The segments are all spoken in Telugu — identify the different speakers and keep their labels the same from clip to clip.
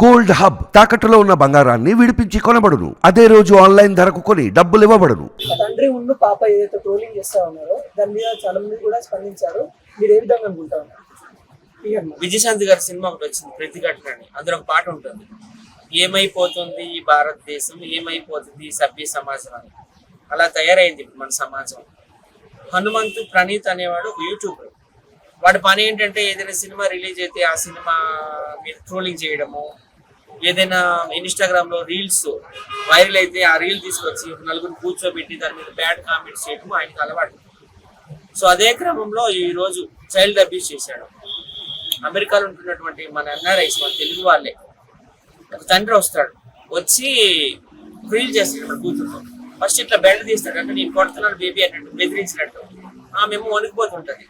Speaker 1: గోల్డ్ హబ్ తాకట్టులో ఉన్న బంగారాన్ని విడిపించి కొనబడును. అదే రోజు ఆన్లైన్ ధరకు కొని డబ్బులు ఇవ్వబడును.
Speaker 2: తండ్రి ఉన్న పాప ఏదైతే ట్రోలింగ్ చేస్తా ఉన్నారో దాని మీద చాలా మంది కూడా స్పందించారు. మీరు ఏ విధంగా అనుకుంటా ఉన్నారు?
Speaker 3: విజయశాంతి గారి సినిమా ఒకటి వచ్చింది, ప్రతిఘటన అని. అందులో ఒక పాట ఉంటుంది, ఏమైపోతుంది ఈ భారతదేశం, ఏమైపోతుంది ఈ సభ్య సమాజం అని. అలా తయారైంది ఇప్పుడు మన సమాజం. హనుమంతు ప్రణీత్ అనేవాడు ఒక యూట్యూబర్. వాడి పని ఏంటంటే ఏదైనా సినిమా రిలీజ్ అయితే ఆ సినిమా మీద ట్రోలింగ్ చేయడము, ఏదైనా ఇన్స్టాగ్రామ్లో రీల్స్ వైరల్ అయితే ఆ రీల్ తీసుకొచ్చి నలుగురిని కూర్చోబెట్టి దాని మీద బ్యాడ్ కామెంట్స్ చేయడం ఆయనకు అలవాటు. సో అదే క్రమంలో ఈరోజు చైల్డ్ అబ్యూస్ చేశాడు. అమెరికాలో ఉంటున్నటువంటి మన ఎన్ఆర్ఐస్, మన తెలుగు వాళ్ళే, ఒక తండ్రి వస్తాడు, వచ్చి రీల్ చేస్తాడు మన కూతురుతో. ఫస్ట్ ఇట్లా బెల్ట్ తీస్తాడు, అంటే నేను కొడుతున్నాను బేబీ అన్నట్టు బెదిరించినట్టు. మేము వణికిపోతుంటది.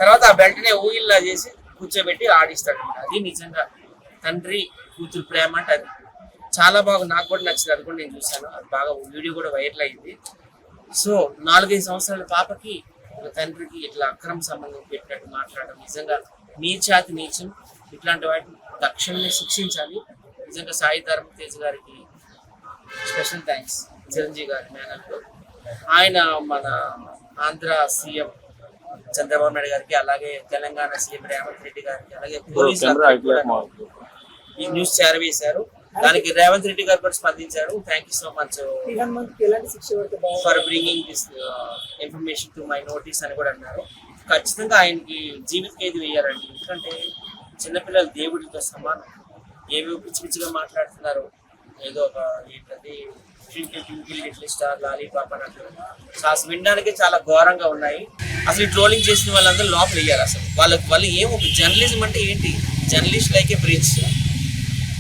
Speaker 3: తర్వాత ఆ బెల్ట్నే ఊగిల్లా చేసి కూర్చోబెట్టి ఆడిస్తాడు. అది నిజంగా తండ్రి కూతురు ప్రేమ అంటే అది చాలా బాగా, నాకు కూడా నచ్చింది. అది కూడా నేను చూశాను, అది బాగా వీడియో కూడా వైరల్ అయింది. సో 4-5 సంవత్సరాల పాపకి ఒక తండ్రికి ఇట్లా అక్రమ సంబంధం పెట్టినట్టు మాట్లాడడం నిజంగా నీచాతి నీచం. ఇట్లాంటి వాటిని తక్షణమే శిక్షించాలి. నిజంగా సాయి ధర్మ తేజ్ గారికి స్పెషల్ థ్యాంక్స్. చిరంజీవి గారి మేనల్లో ఆయన మన ఆంధ్ర సీఎం చంద్రబాబు నాయుడు గారికి, అలాగే తెలంగాణ సీఎం రేవంత్ రెడ్డి గారికి, అలాగే పోలీసులు ఈ న్యూస్ చేరవేశారు. దానికి రేవంత్ రెడ్డి గారు కూడా స్పందించారు. Thank you so much for bringing this information to my notice అని కూడా అన్నారు. ఖచ్చితంగా ఆయనకి జీవిత ఖైదు వేయాలండి. ఎందుకంటే చిన్నపిల్లలు దేవుడితో సమానం. ఏవి పిచ్చి పిచ్చిగా మాట్లాడుతున్నారు, ఏదో ఒక ఏంటంటే లిటిల్ స్టార్, లాలీపాప్ అన్నట్టు అసలు వినడానికి చాలా ఘోరంగా ఉన్నాయి. అసలు ట్రోలింగ్ చేసిన వాళ్ళందరూ లోపల వేయాలి. అసలు వాళ్ళు ఏమో జర్నలిజం అంటే ఏంటి? జర్నలిస్ట్ లైక్ ఏ బ్రిడ్జ్.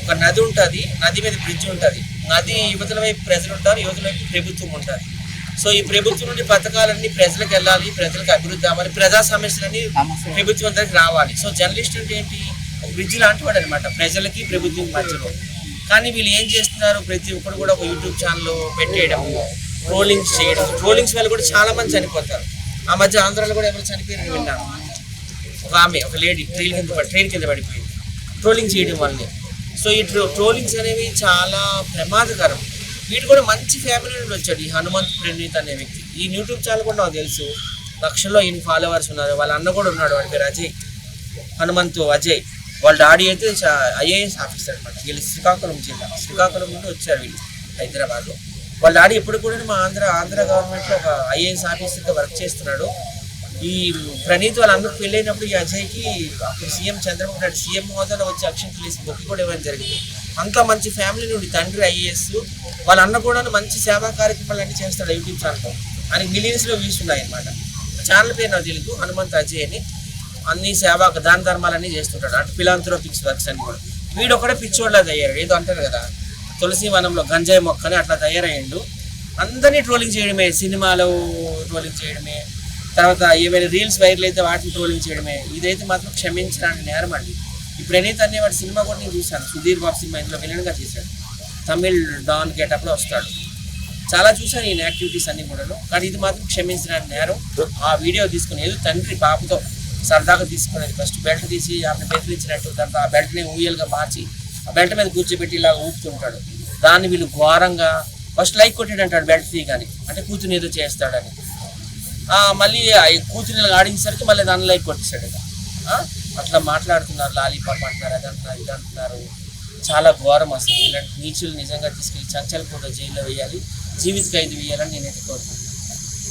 Speaker 3: ఒక నది ఉంటుంది, నది మీద బ్రిడ్జ్ ఉంటుంది. నది యువతల వైపు ప్రజలు ఉంటారు, యువతల వైపు ప్రభుత్వం ఉంటుంది. సో ఈ ప్రభుత్వం నుండి పథకాలన్నీ ప్రజలకు వెళ్ళాలి, ప్రజలకు అభివృద్ధి అవ్వాలి, ప్రజా సమస్యలన్నీ ప్రభుత్వం దగ్గరికి రావాలి. సో జర్నలిస్ట్ అంటే ఏంటి? ఒక బ్రిడ్జ్ లాంటి వాడు అనమాట ప్రజలకి ప్రభుత్వం మధ్యలో. కానీ వీళ్ళు ఏం చేస్తున్నారు? ప్రతి ఒక్కరు కూడా ఒక యూట్యూబ్ ఛానల్ పెట్టేయడం, ట్రోలింగ్స్ చేయడం. ట్రోలింగ్స్ వల్ల కూడా చాలా మంది చనిపోతారు. ఆ మధ్య ఆంధ్రాలో కూడా ఎవరు చనిపోయారని విన్నాను. ఒక ఆమె, ఒక లేడీ ట్రైన్ కింద పడిపోయింది ట్రోలింగ్ చేయడం వల్లే. సో ఈ ట్రోలింగ్స్ అనేవి చాలా ప్రమాదకరం. వీడు కూడా మంచి ఫ్యామిలీ నుండి వచ్చాడు ఈ హనుమంత్ ప్రణీత్ అనే వ్యక్తి. ఈ యూట్యూబ్ ఛానల్ కూడా నాకు తెలుసు, లక్షల్లో ఈయన ఫాలోవర్స్ ఉన్నారు. వాళ్ళ అన్న కూడా ఉన్నాడు, వాడి పేరు అజయ్, హనుమంతు అజయ్. వాళ్ళ డాడీ అయితే ఐఏఎస్ ఆఫీసర్ అనమాట. వీళ్ళు శ్రీకాకుళం జిల్లా, శ్రీకాకుళం నుండి వచ్చారు వీళ్ళు హైదరాబాద్లో. వాళ్ళ డాడీ ఎప్పుడు కూడా మా ఆంధ్ర గవర్నమెంట్లో ఒక ఐఏఎస్ ఆఫీసర్గా వర్క్ చేస్తున్నాడు. ఈ ప్రణీత్ వాళ్ళ అన్నకు పెళ్ళైనప్పుడు ఈ అజయ్కి అప్పుడు సీఎం చంద్రబాబు నాయుడు సీఎం హోదాలో వచ్చి అక్షంతలు వేసి బొక్కి కూడా ఇవ్వడం జరిగింది. అంత మంచి ఫ్యామిలీ నుండి తండ్రి ఐఏఎస్, వాళ్ళ అన్న కూడా మంచి సేవా కార్యక్రమాలు అన్నీ చేస్తాడు యూట్యూబ్ ఛానల్లో. ఆయనకి మిలియన్స్లో వ్యూస్ ఉన్నాయి అనమాట. ఛానల్ పేరు నాకు తెలియదు, హనుమంత్ అజయ్ అని. అన్ని సేవా దాన ధర్మాలన్నీ చేస్తుంటాడు. అటు ఫిలాంథ్రోపిక్స్ వర్క్స్ అని కూడా. వీడు ఒకటే పిచ్చోడ్లా తయారు, ఏదో అంటారు కదా తులసి వనంలో గంజాయి మొక్కని అట్లా తయారయ్యాడు. అందరినీ ట్రోలింగ్ చేయడమే, సినిమాలో ట్రోలింగ్ చేయడమే, తర్వాత ఏమైనా రీల్స్ వైరల్ అయితే వాటిని ట్రోలింగ్ చేయడమే. ఇదైతే మాత్రం క్షమించడానికి నేరం అండి. ఈ ప్రణీత్ అనేవాడి సినిమా కూడా నేను చూశాను, సుధీర్ బాబు సినిమా. ఇందులో విలన్గా చేశాడు, తమిళ్ డాన్ గెటప్లో వస్తాడు. చాలా చూశాను ఈయన యాక్టివిటీస్ అన్ని కూడా. కానీ ఇది మాత్రం క్షమించడానికి నేరం. ఆ వీడియో తీసుకుని ఏదో తండ్రి పాపతో సరదాగా తీసుకునేది. ఫస్ట్ బెల్ట్ తీసి ఆమె బెదిరించినట్టు, తర్వాత ఆ బెల్ట్ని ఊయల్గా మార్చి ఆ బెల్ట్ మీద కూర్చోబెట్టి ఇలా ఊపుతుంటాడు. దాన్ని వీళ్ళు ఘోరంగా ఫస్ట్ లైక్ కొట్టాడు అంటాడు బెల్ట్ తీయగాని, అంటే కూతురు ఏదో చేస్తాడని. మళ్ళీ కూతురు ఆడించేసరికి మళ్ళీ దాన్ని లైక్ కొట్టేశాడు. అట్లా మాట్లాడుతున్నారు, లాలీపాప్ అంటున్నారు, అది అంటున్నారు, ఇది అంటున్నారు. చాలా ఘోరం అసలు. ఇలాంటి నీచులు నిజంగా తీసుకెళ్ళి చంచల్పూట జైల్లో వేయాలి, జీవిత ఖైదు వేయాలని నేనైతే కోరుకుంటున్నాను.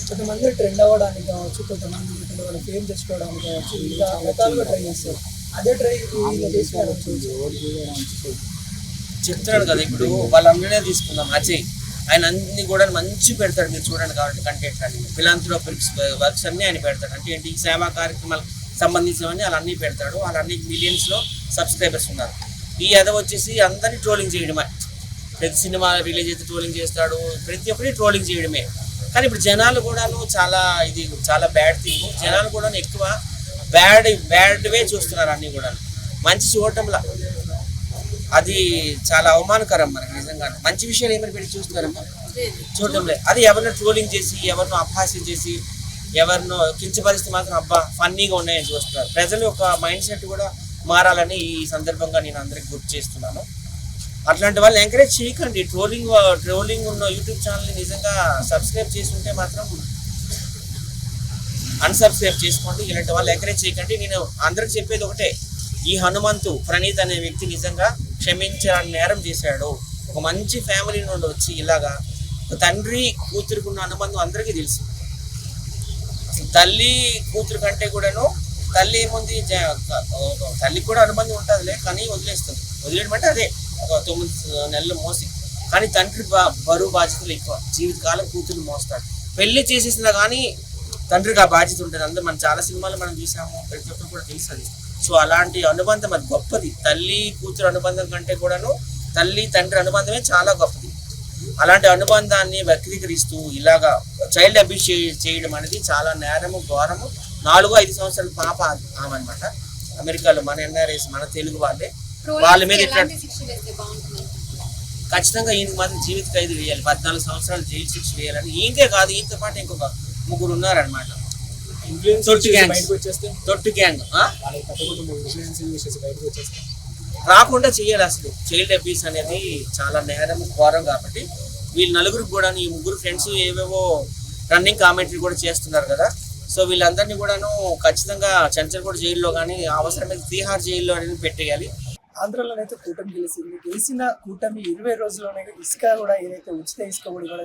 Speaker 2: కొంతమంది ట్రెండ్ అవ్వడానికి కావచ్చు, కొంతమంది వాళ్ళ ఫేమ్ తెచ్చుకోవడానికి కావచ్చు, ఇంకా రకాలుగా ట్రై చేస్తారు. అదే ట్రై
Speaker 3: చెప్తున్నాడు కదా. ఇప్పుడు వాళ్ళందరినీ తీసుకుందాం, అజయ్ ఆయన అన్ని కూడా మంచి పెడతాడు. మీరు చూడండి కాబట్టి కంటెంట్ అని ఫిలాంథ్రోపిక్స్ వర్క్స్ అన్నీ ఆయన పెడతాడు. అంటే ఏంటి? సేవా కార్యక్రమాలకు సంబంధించినవన్నీ అలా అన్నీ పెడతాడు. వాళ్ళన్ని మిలియన్స్లో సబ్స్క్రైబర్స్ ఉన్నారు. ఈ ఎదవ వచ్చేసి అందరినీ ట్రోలింగ్ చేయడమే. ప్రతి సినిమా రిలీజ్ అయితే ట్రోలింగ్ చేస్తాడు, ప్రతి ఒక్కరి ట్రోలింగ్ చేయడమే. కానీ ఇప్పుడు జనాలు కూడాను ఇది చాలా బ్యాడ్ థింగ్. జనాలు కూడా ఎక్కువ బ్యాడ్ వే చూస్తున్నారు అన్నీ కూడా. మంచి చూడటంలా అది చాలా అవమానకరం మనకి నిజంగా. మంచి విషయాలు ఏమైనా పెట్టి చూస్తున్నారమ్మా? చూడటం లేదు. అది ఎవరినో ట్రోలింగ్ చేసి, ఎవరినో అపహాస్యం చేసి, ఎవరినో కించపరిస్తే మాత్రం అబ్బా ఫన్నీగా ఉన్నాయని చూస్తున్నారు. ప్రజలు ఒక మైండ్ సెట్ కూడా మారాలని ఈ సందర్భంగా నేను అందరికి గుర్తు చేస్తున్నాను. అట్లాంటి వాళ్ళు ఎంకరేజ్ చేయకండి. ట్రోలింగ్ ఉన్న యూట్యూబ్ ఛానల్ని నిజంగా సబ్స్క్రైబ్ చేసుకుంటే మాత్రం అన్సబ్స్క్రైబ్ చేసుకోండి. ఇలాంటి వాళ్ళు ఎంకరేజ్ చేయకండి. నేను అందరికి చెప్పేది ఒకటే, ఈ హనుమంతు ప్రణీత్ అనే వ్యక్తి నిజంగా క్షమించాలని నేరం చేశాడు. ఒక మంచి ఫ్యామిలీ నుండి వచ్చి ఇలాగా ఒక తండ్రి కూతురుకున్న అనుబంధం అందరికీ తెలుసు. అసలు తల్లి కూతురు కంటే కూడాను తల్లి ఏముంది, తల్లికి కూడా అనుబంధం ఉంటుందిలే, కానీ వదిలేస్తుంది. వదిలేయడం అంటే అదే ఒక 9 నెలలు మోసి. కానీ తండ్రి బరువు బాధ్యతలు ఎక్కువ, జీవితకాలం కూతురు మోస్తాడు. పెళ్లి చేసేసినా కానీ తండ్రికి ఆ బాధ్యత ఉంటుంది. అందరూ మనం చాలా సినిమాలు మనం చూసాము, ప్రతి ఒక్కరు కూడా తెలుస్తుంది. సో అలాంటి అనుబంధం అది గొప్పది. తల్లి కూతురు అనుబంధం కంటే కూడాను తల్లి తండ్రి అనుబంధమే చాలా గొప్పది. అలాంటి అనుబంధాన్ని వక్రీకరిస్తూ ఇలాగా చైల్డ్ అబ్యూస్ చేయడం అనేది చాలా నేరము, ఘోరము. 4-5 సంవత్సరాల పాప ఆమె అనమాట. అమెరికాలో మన ఎన్ఆర్ఎస్, మన తెలుగు వాళ్ళే. వాళ్ళ మీద ఇట్లా ఖచ్చితంగా ఈయనకి మాత్రం జీవిత ఖైదు వేయాలి, 14 సంవత్సరాలు జైలు శిక్ష వేయాలని. ఈయనకే కాదు, ఈయనతో పాటు ఇంకొక 3 ఉన్నారనమాట. తొట్టు గ్యాంగ్ రాకుండా చేయాలి. అసలు చైల్డ్ అబ్యూస్ అనేది చాలా నేరం, ఘోరం. కాబట్టి వీళ్ళు నలుగురికి కూడా, ఈ 3 ఫ్రెండ్స్ ఏవేవో రన్నింగ్ కామెంటరీ కూడా చేస్తున్నారు కదా. సో వీళ్ళందరినీ కూడాను ఖచ్చితంగా చంచల్గూడ జైల్లో కానీ అవసరమైతే తీహార్ జైల్లో అనేది పెట్టేయాలి.
Speaker 2: ఆంధ్రలోనైతే కూటమి గెలిచింది. గెలిచిన కూటమి 20 రోజుల్లోనే ఇసుక కూడా ఏదైతే ఉచిత ఇసుక కూడా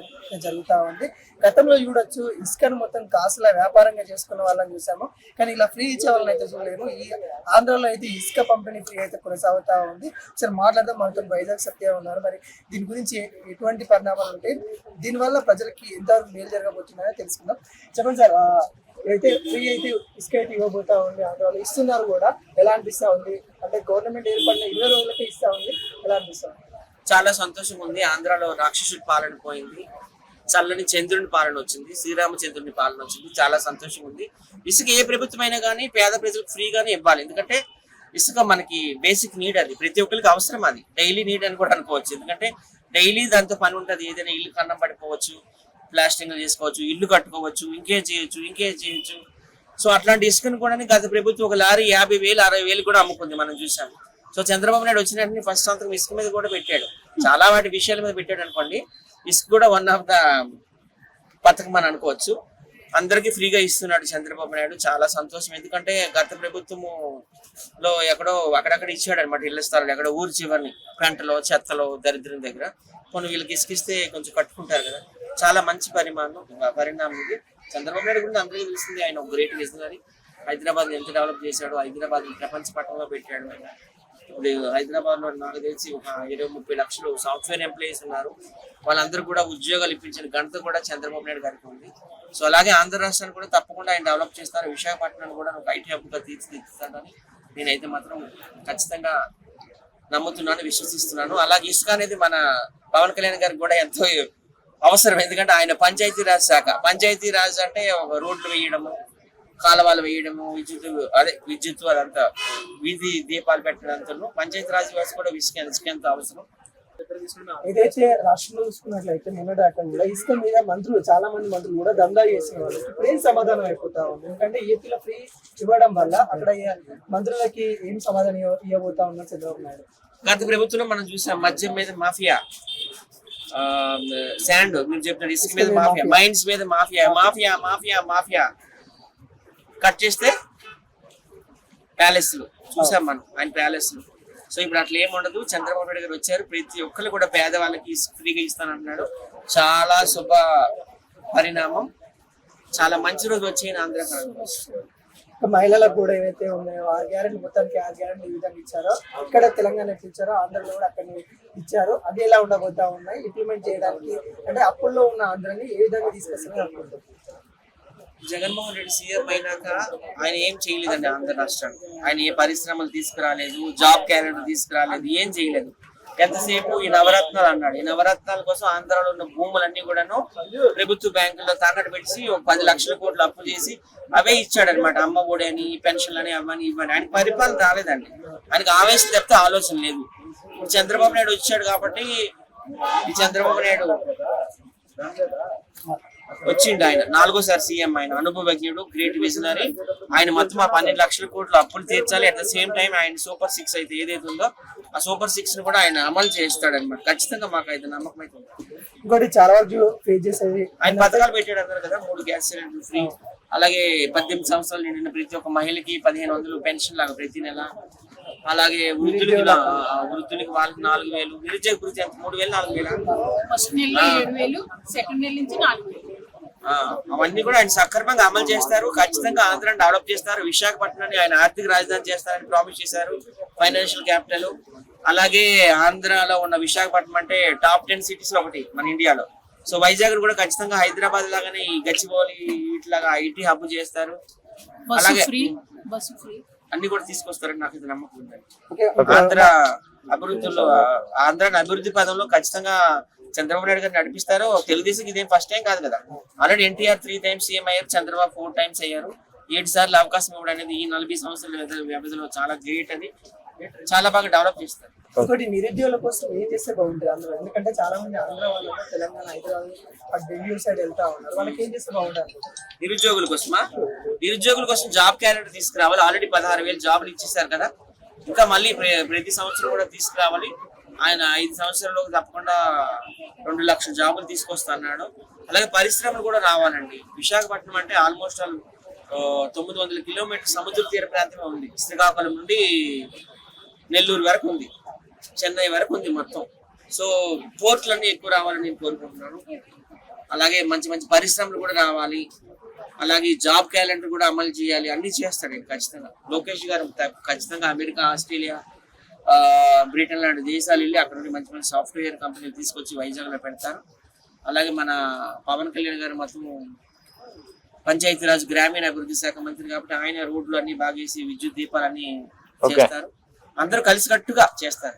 Speaker 2: జరుగుతూ ఉంది. గతంలో చూడొచ్చు, ఇసుకను మొత్తం కాసుల వ్యాపారంగా చేసుకున్న వాళ్ళని చూసాము, కానీ ఇలా ఫ్రీ ఇచ్చే వాళ్ళని అయితే చూడలేము. ఈ ఆంధ్రలో అయితే ఇసుక పంపిణీ ఫ్రీ అయితే కొనసాగుతూ ఉంది. ఒకసారి మాట్లాడదాం. మనతో వైజాగ్ సత్య ఉన్నారు. మరి దీని గురించి ఎటువంటి పరిణామాలు ఉంటాయి, దీనివల్ల ప్రజలకి ఎంతవరకు మేలు జరగబోతున్నాయో తెలుసుకుందాం. చెప్పండి సార్, అయితే ఫ్రీ అయితే ఇసుక అయితే ఇవ్వబోతా ఉంది, ఆంధ్రాలో ఇస్తున్నారు కూడా, ఎలా అనిపిస్తా ఉంది? అంటే గవర్నమెంట్ ఏర్పడిన 20 రోజులకే ఇస్తా ఉంది, ఎలా అనిపిస్తా ఉంది?
Speaker 3: చాలా సంతోషంగా ఉంది. ఆంధ్రాలో రాక్షసుడి పాలన పోయింది, చల్లని చంద్రుని పాలన వచ్చింది, శ్రీరామచంద్రుని పాలన వచ్చింది. చాలా సంతోషంగా ఉంది. ఇసుక ఏ ప్రభుత్వమైనా కానీ పేద ప్రజలకు ఫ్రీగానే ఇవ్వాలి. ఎందుకంటే ఇసుక మనకి బేసిక్ నీడ్, అది ప్రతి ఒక్కరికి అవసరం, అది డైలీ నీడ్ అని కూడా అనుకోవచ్చు. ఎందుకంటే డైలీ దాంతో పని ఉంటుంది. ఏదైనా ఇల్లు కన్నం పడిపోవచ్చు, ప్లాస్టింగ్ చేసుకోవచ్చు, ఇల్లు కట్టుకోవచ్చు, ఇంకేం చేయొచ్చు. సో అట్లాంటి ఇసుకను కూడా గత ప్రభుత్వం ఒక లారీ 50,000, 60,000 కూడా అమ్ముకుంది, మనం చూసాము. సో చంద్రబాబు నాయుడు వచ్చినట్టు ఫస్ట్ సంతకం ఇసుక మీద కూడా పెట్టాడు, చాలా వాటి విషయాల మీద పెట్టాడు అనుకోండి. ఇసుక కూడా వన్ ఆఫ్ ద పథకం అని అనుకోవచ్చు. అందరికీ ఫ్రీగా ఇస్తున్నాడు చంద్రబాబు నాయుడు, చాలా సంతోషం. ఎందుకంటే గత ప్రభుత్వములో ఎక్కడో అక్కడక్కడ ఇచ్చాడు అనమాట ఇళ్ల స్థలాలు, ఎక్కడో ఊరు చివరిని పెంటలో, చెత్తలో, దరిద్రం దగ్గర. కొన్ని వీళ్ళకి ఇసుకిస్తే కొంచెం కట్టుకుంటారు కదా. చాలా మంచి పరిణామం ఇది. చంద్రబాబు నాయుడు గురించి అందరికీ తెలిసింది, ఆయన ఒక గ్రేట్ విజనరీ. హైదరాబాద్ ఎంత డెవలప్ చేశాడు, హైదరాబాద్ ప్రపంచ పటంలో పెట్టాడు. ఇప్పుడు హైదరాబాద్ లో నాకు తెలిసి ఒక 20-30 లక్షలు సాఫ్ట్వేర్ ఎంప్లాయీస్ ఉన్నారు. వాళ్ళందరూ కూడా ఉద్యోగాలు ఇప్పించిన ఘనత కూడా చంద్రబాబు నాయుడు గారికి ఉంది. సో అలాగే ఆంధ్ర రాష్ట్రాన్ని కూడా తప్పకుండా ఆయన డెవలప్ చేస్తారు. విశాఖపట్నాన్ని కూడా ఒక ఐటీ హబ్గా తీర్చిదిద్దుతాడని నేనైతే మాత్రం ఖచ్చితంగా నమ్ముతున్నాను, విశ్వసిస్తున్నాను. అలాగే ఇసుక అనేది మన పవన్ కళ్యాణ్ గారికి కూడా ఎంతో అవసరం. ఎందుకంటే ఆయన పంచాయతీరాజ్ శాఖ, పంచాయతీరాజ్ అంటే ఒక రోడ్లు వేయడము, కాలువలు వేయడము, విద్యుత్ అదంతా, వీధి దీపాలు పెట్టడంతో పంచాయతీరాజ్ వ్యవస్థ కూడా ఇసుక ఎంతో అవసరం.
Speaker 2: ఏదైతే రాష్ట్రంలో చూసుకున్నట్లయితే మొన్నటిదాకా కూడా ఇసుక మీద మంత్రులు, చాలా మంది మంత్రులు కూడా దందా చేసిన వాళ్ళు ఇప్పుడు ఏం సమాధానం అయిపోతా ఉంది? ఎందుకంటే ఏపీలో ఫ్రీ ఇవ్వడం వల్ల అక్కడ మంత్రులకి ఏం సమాధానం ఇవ్వబోతా ఉన్నారు చంద్రబాబు నాయుడు?
Speaker 3: గత ప్రభుత్వంలో మనం చూసాం, మద్యం మీద మాఫియా, శాండ్ మీరు చెప్పిన ఇసుక మీద మాఫియా, మైన్స్ మీద మాఫియా కట్ చేస్తే ప్యాలెస్లు చూసాం మనం, ఆయన ప్యాలెస్లు. సో ఇప్పుడు అట్లా ఏముండదు. చంద్రబాబు నాయుడు గారు వచ్చారు, ప్రతి ఒక్కరు కూడా పేదవాళ్ళకి ఫ్రీగా ఇస్తానంటున్నాడు. చాలా శుభ పరిణామం, చాలా మంచి రోజు వచ్చాయని ఆంధ్రప్రదేశ్.
Speaker 2: మహిళలకు కూడా ఏవైతే ఉన్నాయో ఆ గ్యారెంటీ, మొత్తానికి ఆ గ్యారెంటీ ఏ విధంగా ఇచ్చారో ఇక్కడ తెలంగాణకి ఇచ్చారో, ఆంధ్రలో కూడా అక్కడ ఇచ్చారు, అది ఎలా ఉండబోతా ఉన్నాయి ఇంప్లిమెంట్ చేయడానికి? అంటే అప్పుల్లో ఉన్న ఆంధ్రాని ఏ విధంగా తీసుకొస్తారని అనుకుంటున్నారు?
Speaker 3: జగన్మోహన్ రెడ్డి సీఎం అయినాక ఆయన ఏం చేయలేదండి ఆంధ్ర రాష్ట్రానికి. ఆయన ఏ పరిశ్రమలు తీసుకురాలేదు, జాబ్ క్యాలెండర్ తీసుకురాలేదు, ఏం చేయలేదు. ఎంతసేపు ఈ నవరత్నాలు అన్నాడు. ఈ నవరత్నాల కోసం ఆంధ్రాలో ఉన్న భూములన్నీ కూడాను ప్రభుత్వ బ్యాంకుల్లో తాకట్టు పెట్టి ఒక 10 లక్షల కోట్లు అప్పు చేసి అవే ఇచ్చాడు అనమాట. అమ్మ ఒడి అని, పెన్షన్లు అని, అవన్నీ ఇవ్వని. ఆయన పరిపాలన రాలేదండి, ఆయనకు ఆవేశం తప్పితే ఆలోచన లేదు. ఇప్పుడు చంద్రబాబు నాయుడు వచ్చాడు కాబట్టి ఈ చంద్రబాబు నాయుడు వచ్చిండు ఆయన 4వ సారి సీఎం. ఆయన అనుభవజ్ఞుడు, గ్రేట్ విజనరీ. ఆయన మొత్తం ఆ 12 లక్షల కోట్లు అప్పులు తీర్చాలి. అట్ ద సేమ్ టైం ఆయన సూపర్ 6 అయితే ఏదైతే ఉందో ఆ సూపర్ 6 ని కూడా ఆయన అమలు చేస్తాడు అనమాట. ఖచ్చితంగా మాకు అయితే నమ్మకం అయితే ఉంది.
Speaker 2: ఇంకోటి చాలా వరకు ఫేస్ చేసేది
Speaker 3: ఆయన పథకాలు పెట్టాడు అన్నారు కదా, 3 గ్యాస్ సిలిండర్లు ఫ్రీ, అలాగే 18 సంవత్సరాలు నిండిన ప్రతి ఒక్క మహిళకి 1500 పెన్షన్ లాగా ప్రతి నెల, అలాగే వృద్ధులకి వాళ్ళకి 4000, నిరుద్యోగ వృత్తి ఎంత 3000 4000
Speaker 4: ఫస్ట్ నెలలో 7,000, సెకండ్ నెల నుంచి 4,000.
Speaker 3: అవన్నీ కూడా ఆయన సక్రమంగా అమలు చేస్తారు. ఖచ్చితంగా ఆంధ్రాని డెవలప్ చేస్తారు. విశాఖపట్నాన్ని ఆయన ఆర్థిక రాజధాని చేస్తారని ప్రామిస్ చేశారు, ఫైనాన్షియల్ క్యాపిటల్. అలాగే ఆంధ్రాలో ఉన్న విశాఖపట్నం అంటే టాప్ 10 సిటీస్ లో ఒకటి మన ఇండియాలో. సో వైజాగ్ కూడా ఖచ్చితంగా హైదరాబాద్ లాగానే ఈ గచ్చిబౌలి ఇట్లాగా ఐటీ హబ్ చేస్తారు. అలాగే
Speaker 4: బస్సు ఫ్రీ
Speaker 3: అన్ని కూడా తీసుకొస్తారని నాకు ఇది నమ్మకం ఉందండి.
Speaker 2: ఓకే.
Speaker 3: ఆంధ్రాని అభివృద్ధి పదంలో ఖచ్చితంగా చంద్రబాబు నాయుడు గారు నడిపిస్తారు. తెలుగుదేశం ఇదేం ఫస్ట్ టైం కాదు కదా, ఆల్రెడీ ఎన్టీఆర్ 3 times సీఎం అయ్యారు, చంద్రబాబు 4 times అయ్యారు. 7 సార్లు అవకాశం ఇవ్వడం అనేది ఈ 40 సంవత్సరాల వ్యవధిలో చాలా గ్రేట్. అది చాలా బాగా డెవలప్ చేస్తారు.
Speaker 2: ఒకటి నిరుద్యోగుల కోసం ఏం చేస్తే బాగుంటుంది అందులో, ఎందుకంటే చాలా మంది ఆంధ్ర వాళ్ళు తెలంగాణ, హైదరాబాద్, బెంగళూరు సైడ్ వెళ్తా ఉన్నారు. వాళ్ళకి ఏం చేస్తే బాగుంటుంది?
Speaker 3: నిరుద్యోగుల కోసం జాబ్ క్యాలెండర్ తీసుకురావాలి. ఆల్రెడీ 16,000 జాబులు ఇచ్చేసారు కదా, ఇంకా మళ్ళీ ప్రతి సంవత్సరం కూడా తీసుకురావాలి. ఆయన 5 సంవత్సరాల్లోకి తప్పకుండా 2 లక్షల జాబులు తీసుకొస్తా అన్నాడు. అలాగే పరిశ్రమలు కూడా రావాలండి. విశాఖపట్నం అంటే ఆల్మోస్ట్ 900 కిలోమీటర్ సముద్ర తీర ప్రాంతమే ఉంది. శ్రీకాకుళం నుండి నెల్లూరు వరకు ఉంది, చెన్నై వరకు ఉంది మొత్తం. సో పోర్ట్లన్నీ ఎక్కువ రావాలని నేను కోరుకుంటున్నాను. అలాగే మంచి మంచి పరిశ్రమలు కూడా రావాలి. అలాగే జాబ్ క్యాలెండర్ కూడా అమలు చేయాలి. అన్ని చేస్తాడు ఖచ్చితంగా. లోకేష్ గారు ఖచ్చితంగా అమెరికా, ఆస్ట్రేలియా, బ్రిటన్ లాంటి దేశాలు వెళ్ళి అక్కడ నుండి మంచి మంచి సాఫ్ట్వేర్ కంపెనీలు తీసుకొచ్చి వైజాగ్ లో పెడతారు. అలాగే మన పవన్ కళ్యాణ్ గారు మొత్తం పంచాయతీరాజ్ గ్రామీణ అభివృద్ధి శాఖ మంత్రి కాబట్టి ఆయన రోడ్లు అన్ని బాగేసి విద్యుత్ దీపాలన్నీ చేస్తారు. అందరూ కలిసికట్టుగా చేస్తారు.